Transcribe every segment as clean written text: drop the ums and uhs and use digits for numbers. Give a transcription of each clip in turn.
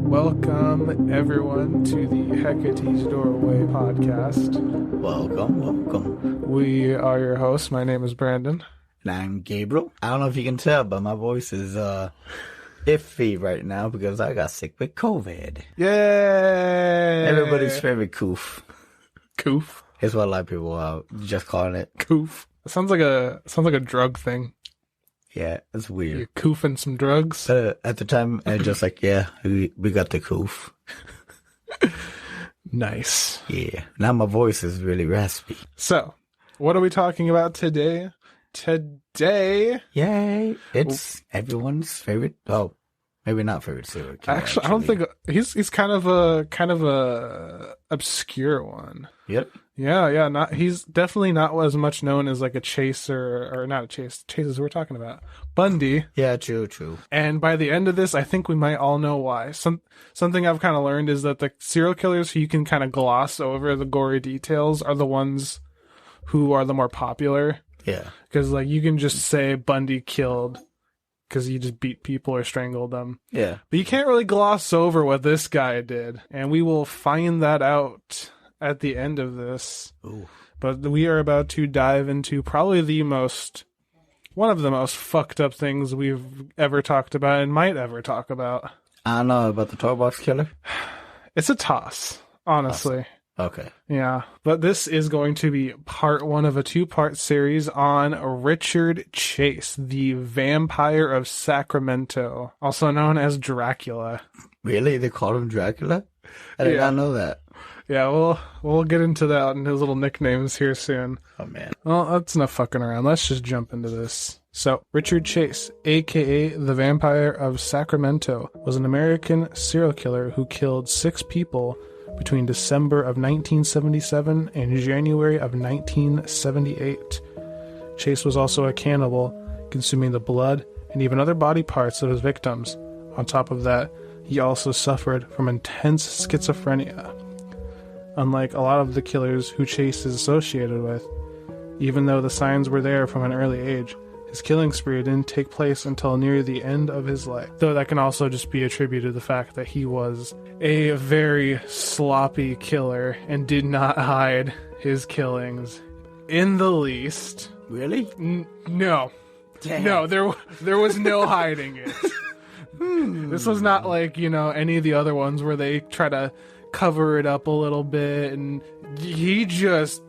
Welcome, everyone, to the Hecate's Doorway podcast. Welcome. We are your hosts. My name is Brandon. And I'm Gabriel. I don't know if you can tell, but my voice is iffy right now because I got sick with COVID. Yay! Everybody's favorite coof. Coof? Here's what a lot of people are just calling it. Coof. It sounds like a drug thing. Yeah, it's weird. You're coofing some drugs? At the time, I just like, yeah, we got the coof. Nice. Yeah. Now my voice is really raspy. So, what are we talking about today? Yay! It's everyone's favorite. Oh, maybe not favorite serial killer. Actually, I don't think he's kind of a obscure one. Yep. Yeah. He's definitely not as much known as like a chaser, or not a chasers we're talking about. Bundy. Yeah, true. And by the end of this, I think we might all know why. Something I've kind of learned is that the serial killers who you can kind of gloss over the gory details are the ones who are the more popular. Yeah. Because like you can just say Bundy killed because he just beat people or strangled them. Yeah. But you can't really gloss over what this guy did. And we will find that out at the end of this. Ooh. But we are about to dive into probably one of the most fucked up things we've ever talked about and might ever talk about. I don't know about the toy box killer. It's a toss, honestly. Awesome. Okay. Yeah, but this is going to be part one of a two-part series on Richard Chase, the vampire of Sacramento, also known as Dracula. Really? They called him Dracula? I did not know that. Yeah, we'll get into that and his little nicknames here soon. Oh, man. Well, that's enough fucking around. Let's just jump into this. So, Richard Chase, a.k.a. the Vampire of Sacramento, was an American serial killer who killed 6 people between December of 1977 and January of 1978. Chase was also a cannibal, consuming the blood and even other body parts of his victims. On top of that, he also suffered from intense schizophrenia. Unlike a lot of the killers who Chase is associated with, even though the signs were there from an early age, his killing spree didn't take place until near the end of his life. Though that can also just be attributed to the fact that he was a very sloppy killer and did not hide his killings in the least. Really? No. Damn. No, there was no hiding it. This was not like, any of the other ones where they try to cover it up a little bit, and he just...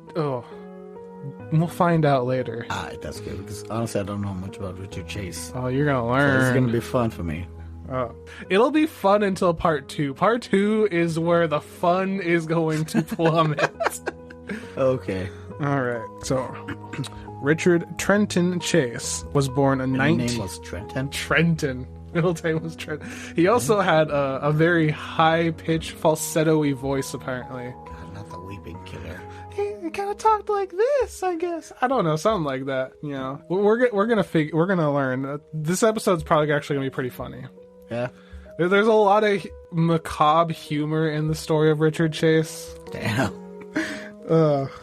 We'll find out later. That's good, because honestly I don't know much about Richard Chase. Oh, you're gonna learn. So this is gonna be fun for me. Oh. It'll be fun until part 2. Part 2 is where the fun is going to plummet. Okay. Alright, so Richard Trenton Chase was born in His name was Trenton? Trenton. Middle name was Trenton. He also had a very high-pitched falsetto-y voice, apparently. God, not the weeping killer. He kind of talked like this, I guess. I don't know, something like that. We're gonna learn. This episode's probably actually gonna be pretty funny. Yeah. There's a lot of macabre humor in the story of Richard Chase. Damn.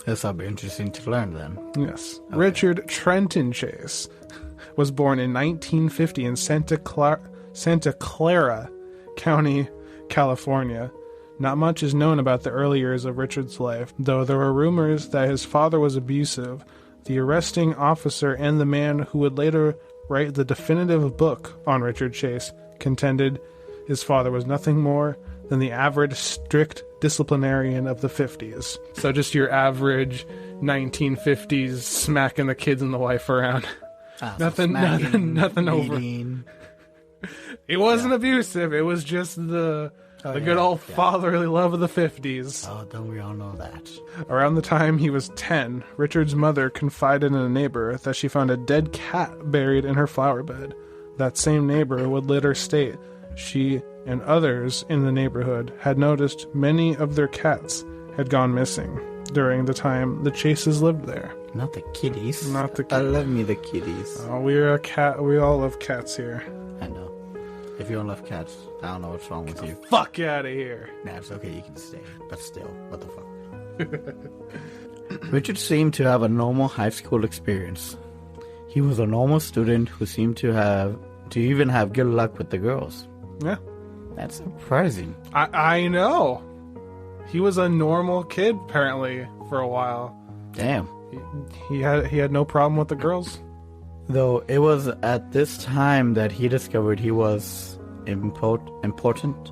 This'll be interesting to learn then. Yes. Okay. Richard Trenton Chase was born in 1950 in Santa Clara County, California. Not much is known about the early years of Richard's life, though there were rumors that his father was abusive. The arresting officer and the man who would later write the definitive book on Richard Chase contended his father was nothing more than the average strict disciplinarian of the 50s. So just your average 1950s smacking the kids and the wife around. Nothing over. It wasn't abusive. It was just the good old fatherly love of the 50s. Oh, don't we all know that? Around the time he was 10, Richard's mother confided in a neighbor that she found a dead cat buried in her flower bed. That same neighbor would later state she and others in the neighborhood had noticed many of their cats had gone missing during the time the Chases lived there. Not the kitties. Not the I love me the kitties. Oh, we're a cat. We all love cats here. I know. If you don't love cats, I don't know what's wrong with you. Fuck out of here. Nah, it's okay. You can stay. But still, what the fuck? Richard seemed to have a normal high school experience. He was a normal student who seemed to even have good luck with the girls. Yeah. That's surprising. I know. He was a normal kid, apparently, for a while. Damn. He had no problem with the girls. Though it was at this time that he discovered he was impotent,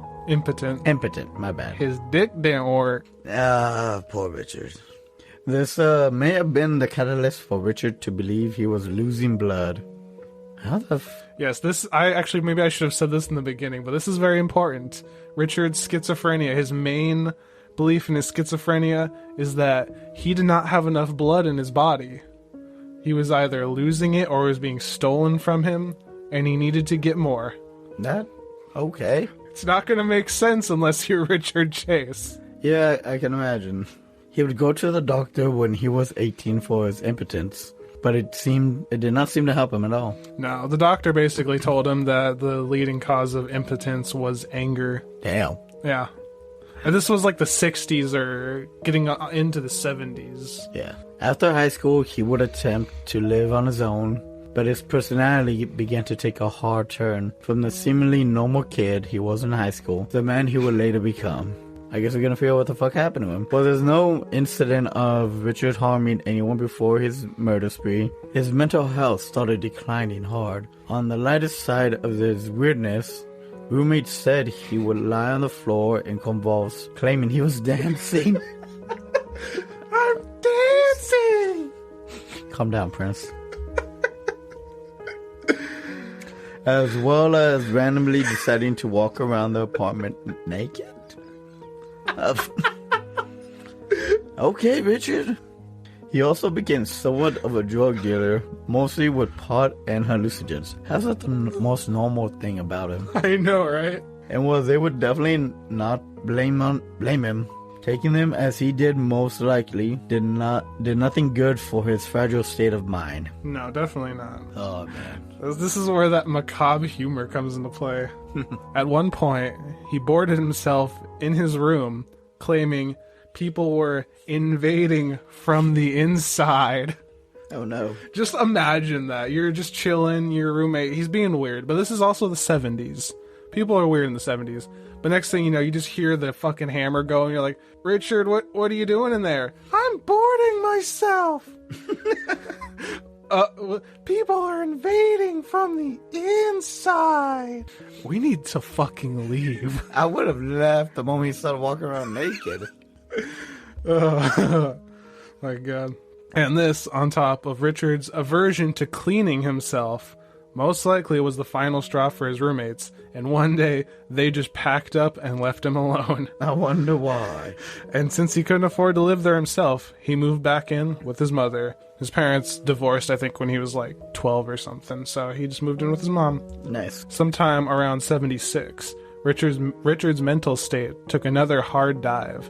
my bad. His dick didn't work. Poor Richard. This may have been the catalyst for Richard to believe he was losing blood. How the Yes, maybe I should have said this in the beginning, but this is very important. Richard's schizophrenia, his main belief in his schizophrenia is that he did not have enough blood in his body. He was either losing it or it was being stolen from him, and he needed to get more. Okay. It's not going to make sense unless you're Richard Chase. Yeah, I can imagine. He would go to the doctor when he was 18 for his impotence, but it did not seem to help him at all. No, the doctor basically told him that the leading cause of impotence was anger. Damn. Yeah. And this was like the 60s or getting into the 70s. Yeah. After high school, he would attempt to live on his own, but his personality began to take a hard turn. From the seemingly normal kid he was in high school, the man he would later become. I guess we're gonna figure out what the fuck happened to him. Well, there's no incident of Richard harming anyone before his murder spree. His mental health started declining hard. On the lightest side of this weirdness, roommates said he would lie on the floor in convulse, claiming he was dancing. I'm dancing! Calm down, Prince. As well as randomly deciding to walk around the apartment naked. Okay, Richard. He also became somewhat of a drug dealer, mostly with pot and hallucinogens. That's not the most normal thing about him. I know, right? And well, they would definitely not blame him. Taking them as he did most likely did nothing good for his fragile state of mind. No, definitely not. Oh, man. This is where that macabre humor comes into play. At one point, he boarded himself in his room, claiming people were invading from the inside. Oh, no. Just imagine that. You're just chilling, your roommate, he's being weird. But this is also the 70s. People are weird in the 70s. But next thing you know, you just hear the fucking hammer go, and you're like, Richard, what are you doing in there? I'm boarding myself. People are invading from the inside. We need to fucking leave. I would have left the moment he started walking around naked. My God. And this on top of Richard's aversion to cleaning himself. Most likely was the final straw for his roommates, and one day they just packed up and left him alone. I wonder why. And since he couldn't afford to live there himself, he moved back in with his mother. His parents divorced, I think, when he was like 12 or something, so he just moved in with his mom. Nice. Sometime around 76, Richard's mental state took another hard dive.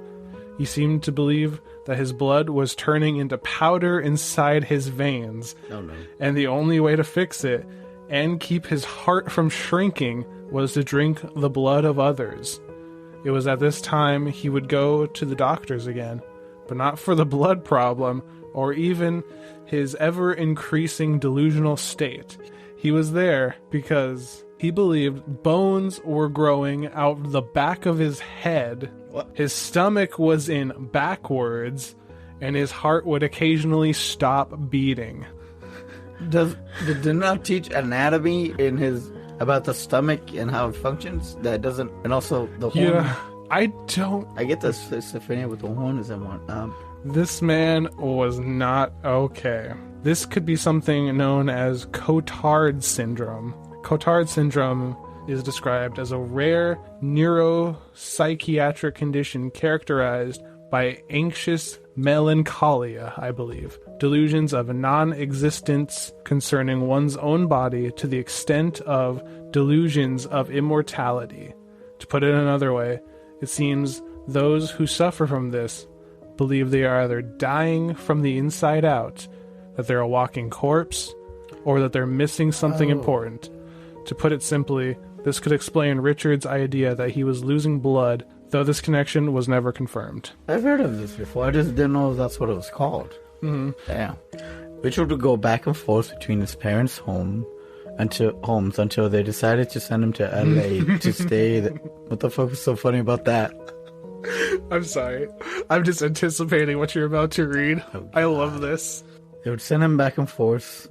He seemed to believe that his blood was turning into powder inside his veins. Oh, no. And the only way to fix it and keep his heart from shrinking was to drink the blood of others. It was at this time he would go to the doctors again, but not for the blood problem or even his ever-increasing delusional state. He was there because he believed bones were growing out the back of his head. What? His stomach was in backwards, and his heart would occasionally stop beating. Did not teach anatomy in his about the stomach and how it functions? That doesn't, and also the horn. Yeah, I don't. I get the schizophrenia with the horn is one. This man was not okay. This could be something known as Cotard syndrome. Cotard syndrome is described as a rare neuropsychiatric condition characterized by anxious melancholia, I believe. Delusions of non-existence concerning one's own body to the extent of delusions of immortality. To put it another way, it seems those who suffer from this believe they are either dying from the inside out, that they're a walking corpse, or that they're missing something important. To put it simply, this could explain Richard's idea that he was losing blood though this connection was never confirmed. I've heard of this before. I just didn't know that's what it was called. Mm-hmm. Damn. Richard would go back and forth between his parents' homes until they decided to send him to LA to stay. What the fuck was so funny about that? I'm sorry. I'm just anticipating what you're about to read. Oh, I love this. They would send him back and forth.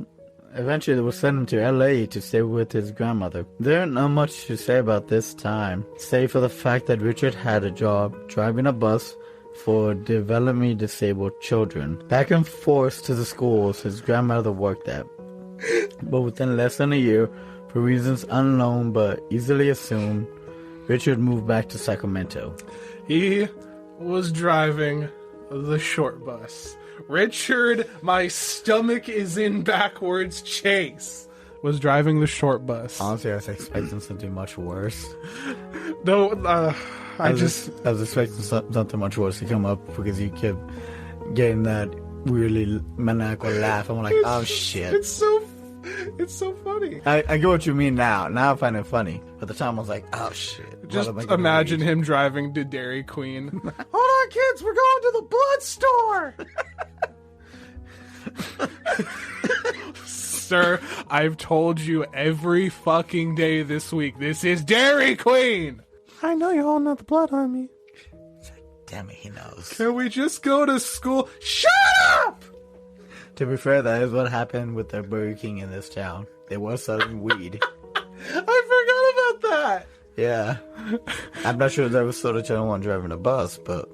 Eventually, they would send him to LA to stay with his grandmother. There ain't not much to say about this time, save for the fact that Richard had a job driving a bus for developmentally disabled children. Back and forth to the schools his grandmother worked at. But within less than a year, for reasons unknown but easily assumed, Richard moved back to Sacramento. He was driving the short bus. Richard, my stomach is in backwards Chase, was driving the short bus. Honestly, I was expecting something much worse. No, I was expecting something much worse to come up because you kept getting that really maniacal laugh. I'm like, oh shit. It's so funny. I get what you mean now. Now I find it funny. At the time I was like, oh shit. Just imagine him driving to Dairy Queen. Hold on, kids, we're going to the blood store. Sir, I've told you every fucking day this week, this is Dairy Queen. I know you're holding out the blood on me. Damn it, he knows. Can we just go to school? Shut up! To be fair, that is what happened with the Burger King in this town. They were selling weed. I forgot about that. Yeah. I'm not sure if there was Soda Channel 1 driving a bus, but...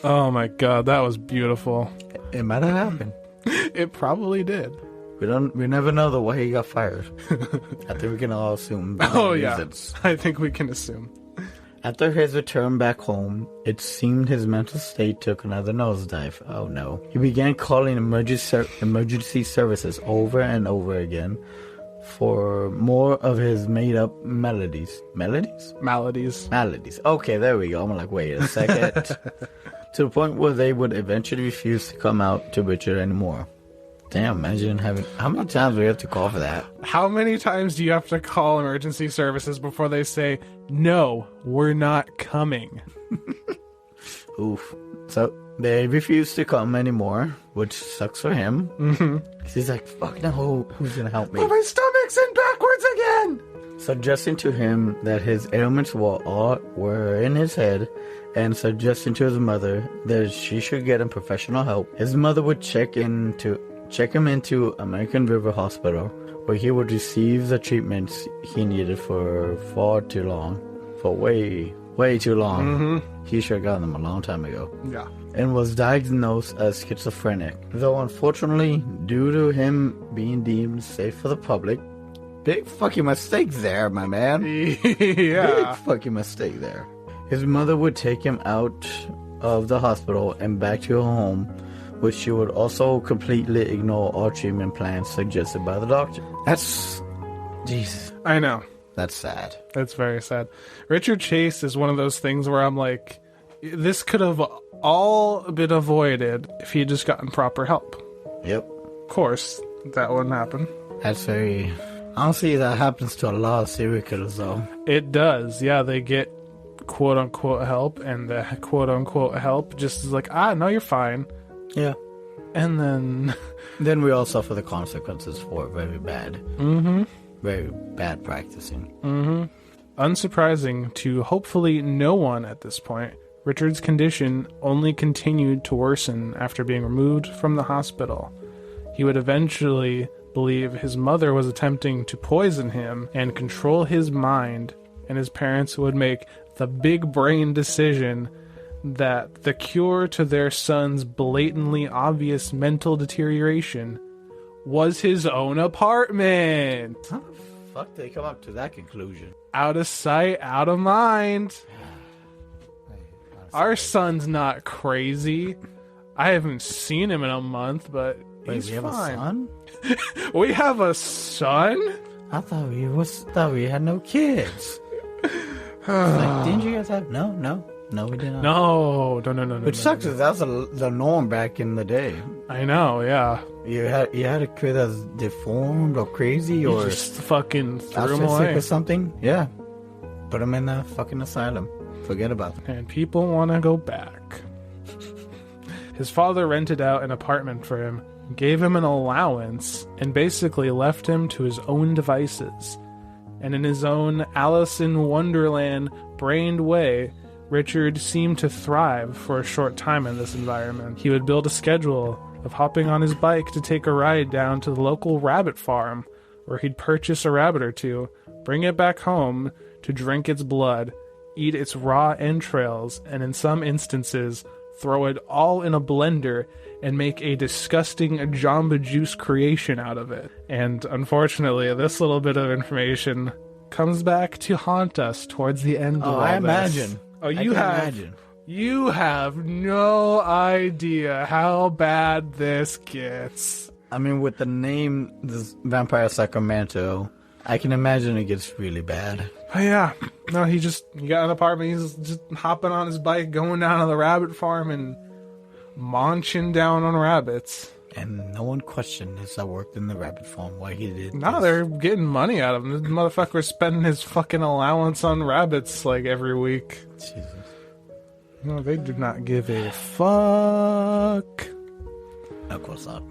Oh my god, that was beautiful. It might have happened. It probably did. We never know the way he got fired. I think we can all assume. Oh yeah, I think we can assume. After his return back home, it seemed his mental state took another nosedive. Oh no. He began calling emergency services over and over again for more of his made-up melodies. Melodies? Maladies. Maladies. Okay, there we go. I'm like, wait a second. To the point where they would eventually refuse to come out to Richard anymore. Damn, imagine having... How many times do we have to call for that? How many times do you have to call emergency services before they say, no, we're not coming? Oof. So, they refuse to come anymore, which sucks for him. Mm-hmm. He's like, fuck no, who's gonna help me? Oh, my stomach's in backwards again! Suggesting to him that his ailments were in his head, and suggesting to his mother that she should get him professional help. His mother would check him into American River Hospital, where he would receive the treatments he needed for far too long. For way too long. Mm-hmm. He should have gotten them a long time ago. Yeah. And was diagnosed as schizophrenic. Though unfortunately, due to him being deemed safe for the public, big fucking mistake there, my man. Yeah. Big fucking mistake there. His mother would take him out of the hospital and back to her home, which she would also completely ignore all treatment plans suggested by the doctor. That's... Jesus. I know. That's sad. That's very sad. Richard Chase is one of those things where I'm like, this could have all been avoided if he had just gotten proper help. Yep. Of course, that wouldn't happen. That's very... Honestly, that happens to a lot of serial killers, though. It does. Yeah, they get quote-unquote help, and the quote-unquote help just is like, no, you're fine. Yeah. And then... Then we all suffer the consequences for it. Very bad. Mm-hmm. Very bad practicing. Mm-hmm. Unsurprising to hopefully no one at this point, Richard's condition only continued to worsen after being removed from the hospital. He would eventually believe his mother was attempting to poison him and control his mind, and his parents would make the big brain decision that the cure to their son's blatantly obvious mental deterioration was his own apartment. How the fuck did they come up to that conclusion? Out of sight, out of mind. Our son's not crazy. I haven't seen him in a month, but he's we have fine. A son? We have a son? I thought we had no kids. Like, didn't you guys have... No, we did not. No. Which sucks, because that's the norm back in the day. I know, yeah. You had a kid that's deformed or crazy You or just fucking threw him away. or something. Yeah. Put him in the fucking asylum. Forget about them. And people want to go back. His father rented out an apartment for him, gave him an allowance, and basically left him to his own devices. And in his own Alice in Wonderland brained way, Richard seemed to thrive for a short time in this environment. He would build a schedule of hopping on his bike to take a ride down to the local rabbit farm, where he'd purchase a rabbit or two, bring it back home to drink its blood, eat its raw entrails, and in some instances, throw it all in a blender and make a disgusting Jamba Juice creation out of it. And unfortunately, this little bit of information comes back to haunt us towards the end of all I this. imagine. Oh, imagine. You have no idea how bad this gets. I mean, with the name, this Vampire Sacramento, I can imagine it gets really bad. Oh, yeah. No, he got an apartment. He's just hopping on his bike, going down to the rabbit farm and munching down on rabbits. And no one questioned this. I worked in the rabbit farm. Why he did No, this. they're getting money out of him. This motherfucker's spending his fucking allowance on rabbits like every week. Jesus. No, they do not give a fuck. Of course not.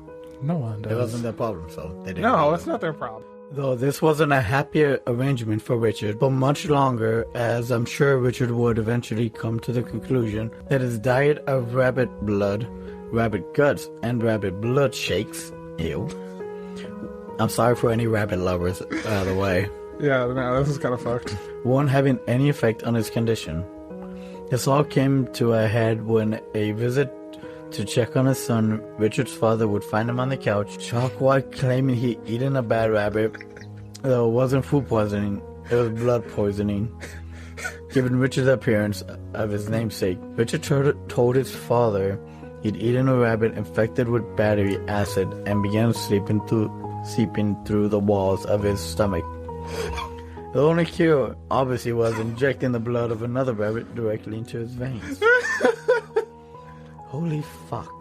No one does. It wasn't their problem, so they didn't. No, it's not their problem. Though this wasn't a happier arrangement for Richard for much longer, as I'm sure Richard would eventually come to the conclusion that his diet of rabbit blood, rabbit guts, and rabbit blood shakes, ew. I'm sorry for any rabbit lovers, by the way. Yeah, no, this is kind of fucked. Won't having any effect on his condition. This all came to a head when a visit to check on his son, Richard's father would find him on the couch, shock-wide claiming he'd eaten a bad rabbit. Though it wasn't food poisoning, it was blood poisoning. Given Richard's appearance of his namesake, Richard told his father he'd eaten a rabbit infected with battery acid and began seeping through the walls of his stomach. The only cure, obviously, was injecting the blood of another rabbit directly into his veins. Holy fuck.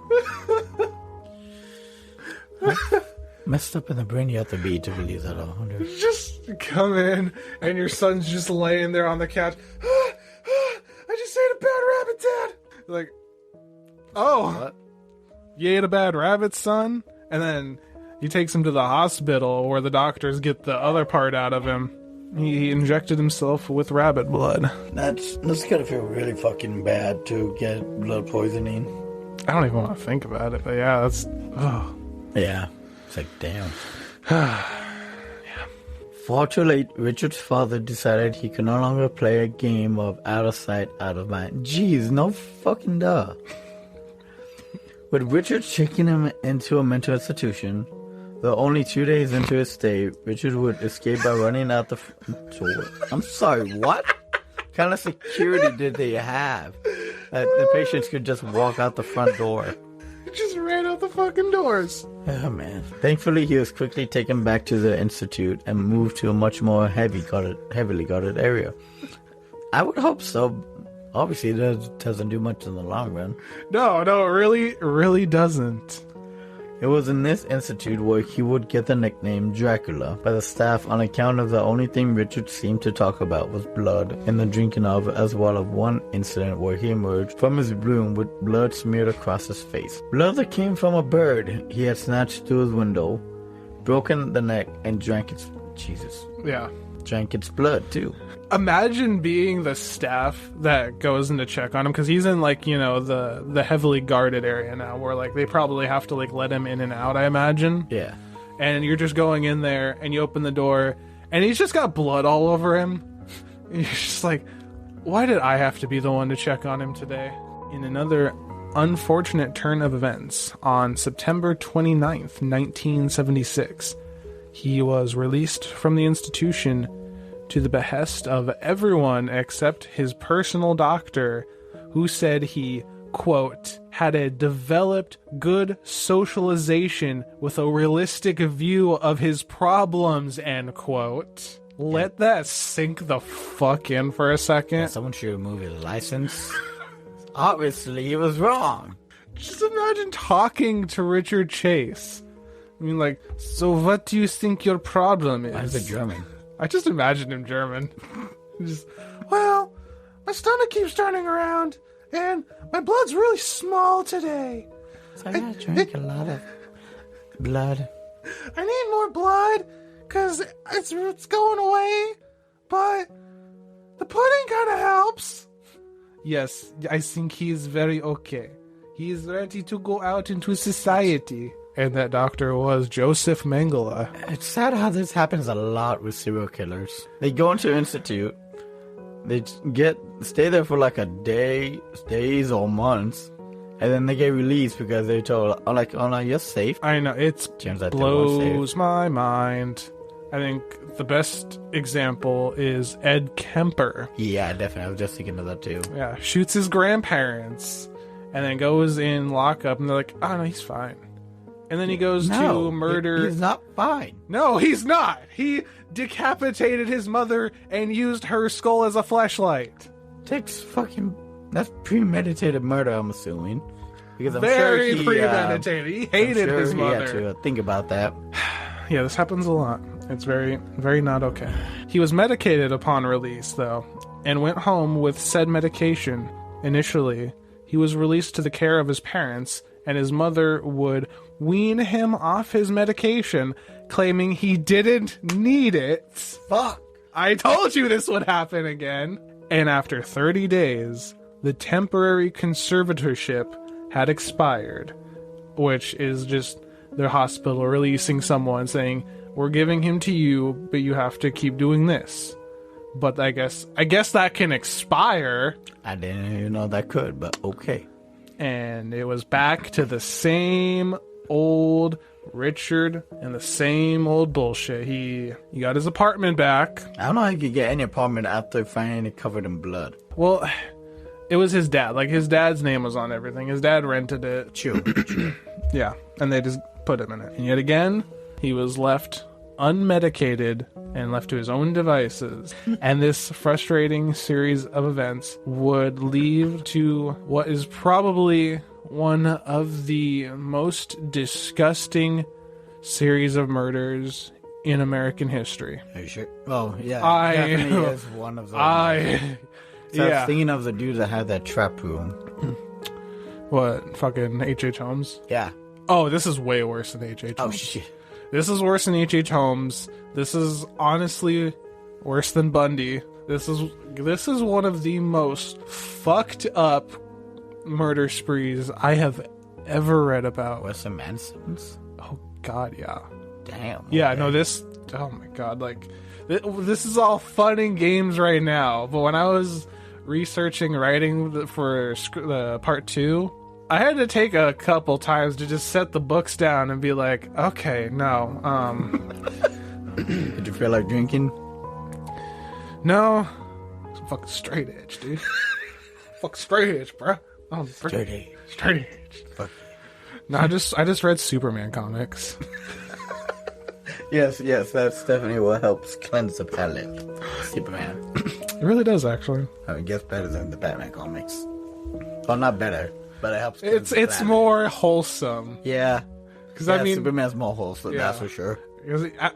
Messed up in the brain you have to be to believe that, I wonder. Just come in, and your son's just laying there on the couch. I just ate a bad rabbit, Dad! Like, oh, What? you ate a bad rabbit, son? And then he takes him to the hospital where the doctors get the other part out of him. He injected himself with rabbit blood. That's gotta feel really fucking bad to get blood poisoning. I don't even want to think about it, but yeah, that's... Oh. Yeah. It's like, damn. Far too late, Richard's father decided he could no longer play a game of out of sight, out of mind. Jeez, no fucking duh. With Richard checking him into a mental institution, though only 2 days into his stay, Richard would escape by running out the door. I'm sorry, what? What kind of security did they have that the patients could just walk out the front door? He just ran out the fucking doors. Oh man. Thankfully, he was quickly taken back to the institute and moved to a much more heavily guarded area. I would hope so. Obviously, it doesn't do much in the long run. No, it really doesn't. It was in this institute where he would get the nickname Dracula by the staff on account of the only thing Richard seemed to talk about was blood and the drinking of, as well as one incident where he emerged from his room with blood smeared across his face. Blood that came from a bird he had snatched through his window, broken the neck, and drank its... Jesus. Yeah. Drank its blood, too. Imagine being the staff that goes in to check on him, because he's in, like, you know, the heavily guarded area now, where, like, they probably have to, like, let him in and out, I imagine. Yeah. And you're just going in there, and you open the door, and he's just got blood all over him. And you're just like, why did I have to be the one to check on him today? In another unfortunate turn of events, on September 29th, 1976, he was released from the institution to the behest of everyone except his personal doctor, who said he, quote, had a developed good socialization with a realistic view of his problems, end quote. Let that sink the fuck in for a second. Someone should remove his license. Obviously, he was wrong. Just imagine talking to Richard Chase. I mean, like, so what do you think your problem is? Why is it German? I just imagined him German. Just, well, my stomach keeps turning around, and my blood's really small today. So I gotta drink a lot of blood. I need more blood, because it's going away, but the pudding kind of helps. Yes, I think he's very okay. He's ready to go out into society. And that doctor was Joseph Mengele. It's sad how this happens a lot with serial killers. They go into an institute, they stay there for like a day, days or months, and then they get released because they're told, oh no, you're safe. I know, it blows my mind. I think the best example is Ed Kemper. Yeah, definitely. I was just thinking of that too. Yeah, shoots his grandparents, and then goes in lockup, and they're like, oh no, he's fine. And then he goes to murder... He's not fine. No, he's not. He decapitated his mother and used her skull as a flashlight. That's premeditated murder, I'm assuming. Because I'm Very sure premeditated. He hated his mother. He had to think about that. Yeah, this happens a lot. It's very, very not okay. He was medicated upon release, though, and went home with said medication. Initially, he was released to the care of his parents, and his mother would wean him off his medication, claiming he didn't need it. Fuck. I told you this would happen again. And after 30 days, the temporary conservatorship had expired, which is just their hospital releasing someone saying, we're giving him to you, but you have to keep doing this. But I guess that can expire. I didn't even know that could, but okay. And it was back to the same old Richard and the same old bullshit. He got his apartment back. I don't know how you could get any apartment after finding it covered in blood. Well, it was his dad. Like, his dad's name was on everything. His dad rented it. Chill. Yeah, and they just put him in it. And yet again, he was left unmedicated and left to his own devices. And this frustrating series of events would lead to what is probably one of the most disgusting series of murders in American history. Are you sure? Oh, yeah. Definitely is one of those. I was thinking of the dude that had that trap room. What? Fucking H.H. Holmes? Yeah. Oh, this is way worse than H.H. Holmes. Oh, shit. This is worse than H.H. Holmes. This is honestly worse than Bundy. This is one of the most fucked up murder sprees I have ever read about. Western Manson's? Oh god, yeah. Damn. Yeah, okay. No, this. Oh my god, like this is all fun and games right now. But when I was researching writing for the part 2, I had to take a couple times to just set the books down and be like, okay, no. Did you feel like drinking? No. It's fucking straight edge, dude. Fuck straight edge, bro. Oh, straight edge. Straight edge. Fuck. No, I just read Superman comics. Yes, that's definitely what helps cleanse the palate. Superman. It really does, actually. I mean, it gets better than the Batman comics. Well, not better, but it helps. It's more wholesome. Yeah. Because I mean, Superman's more wholesome, that's for sure.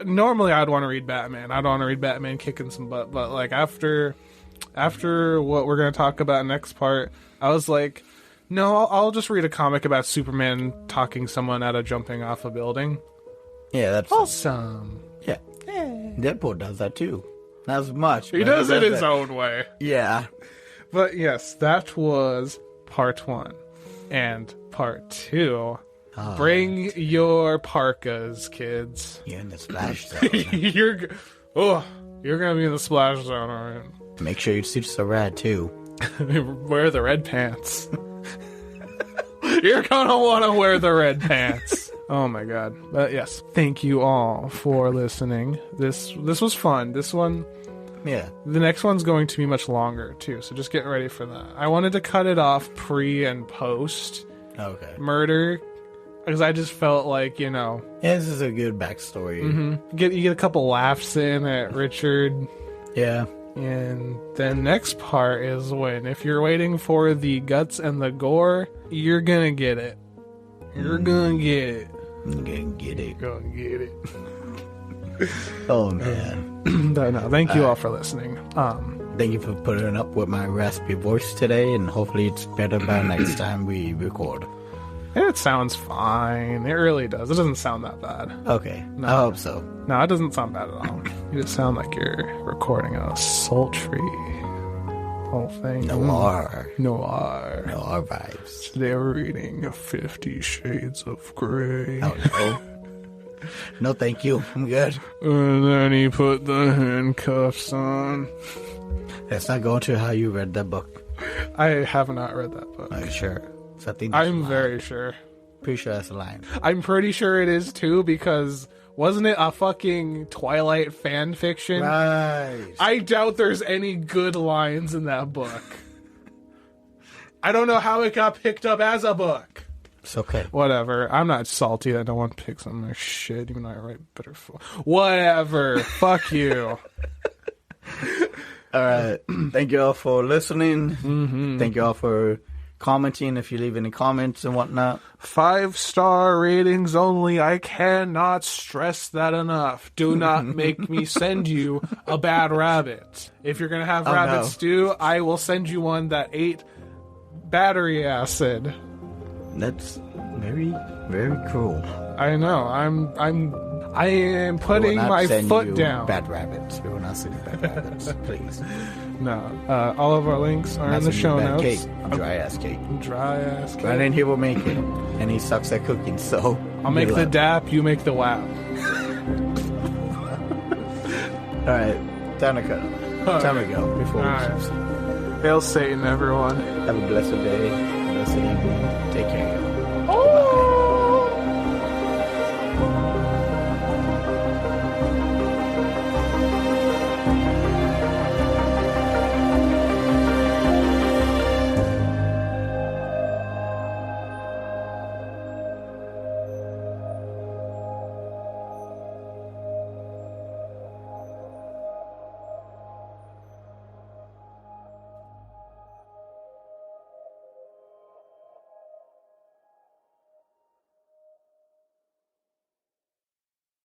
Normally, I'd want to read Batman. I'd want to read Batman kicking some butt, but like after what we're gonna talk about next part, I was like, no, I'll just read a comic about Superman talking someone out of jumping off a building. Yeah, that's awesome. Yeah. Deadpool does that too. Not as much. He does it his own way. Yeah. But yes, that was part 1. And part 2. Bring your parkas, kids. You're in the splash zone. You're gonna be in the splash zone, alright. Make sure your suits are red too. Wear the red pants. You're gonna want to wear the red pants. Oh my god. But yes, thank you all for listening. This was fun. This one, yeah. The next one's going to be much longer too, so just get ready for that. I wanted to cut it off pre and post murder, because I just felt like, yeah, this is a good backstory. Mm-hmm. You get a couple laughs in at Richard. Yeah. And then next part is when, if you're waiting for the guts and the gore, you're gonna get it. You're gonna get it. You're gonna get it. Gonna get it. Oh man. No, thank you all for listening. Thank you for putting up with my raspy voice today, and hopefully it's better by next time we record. It sounds fine. It really does. It doesn't sound that bad. Okay, No. I hope so. No, it doesn't sound bad at all. You just sound like you're recording a sultry whole thing. Noir. Noir. Noir vibes. Today we're reading 50 Shades of Grey. Oh, no. No, thank you. I'm good. And then he put the handcuffs on. Let's not go into how you read that book. I have not read that book. Are you sure? So I think that's a I'm lie. very sure. Pretty sure that's a line. I'm pretty sure it is too, because wasn't it a fucking Twilight fan fiction? Right. I doubt there's any good lines in that book. I don't know how it got picked up as a book. It's okay. Whatever. I'm not salty that no one picks on their shit, even though I write better. Whatever. Fuck you. All right. Thank you all for listening. Mm-hmm. Thank you all for commenting if you leave any comments and whatnot. 5-star ratings only. I cannot stress that enough. Do not make me send you a bad rabbit. If you're going to have rabbit stew, I will send you one that ate battery acid. That's very, very cruel. I know. I am putting my foot down. Bad rabbits. We will not send you bad rabbits. Please. No. All of our links are in the show notes. Cake. Dry ass cake. Dry ass cake. Brandon here will make it, and he sucks at cooking. So I'll make the dap. You make the wow. All right, time to go. Time to go before we keep. Hail Satan, everyone. Have a blessed day, blessed evening. Take care.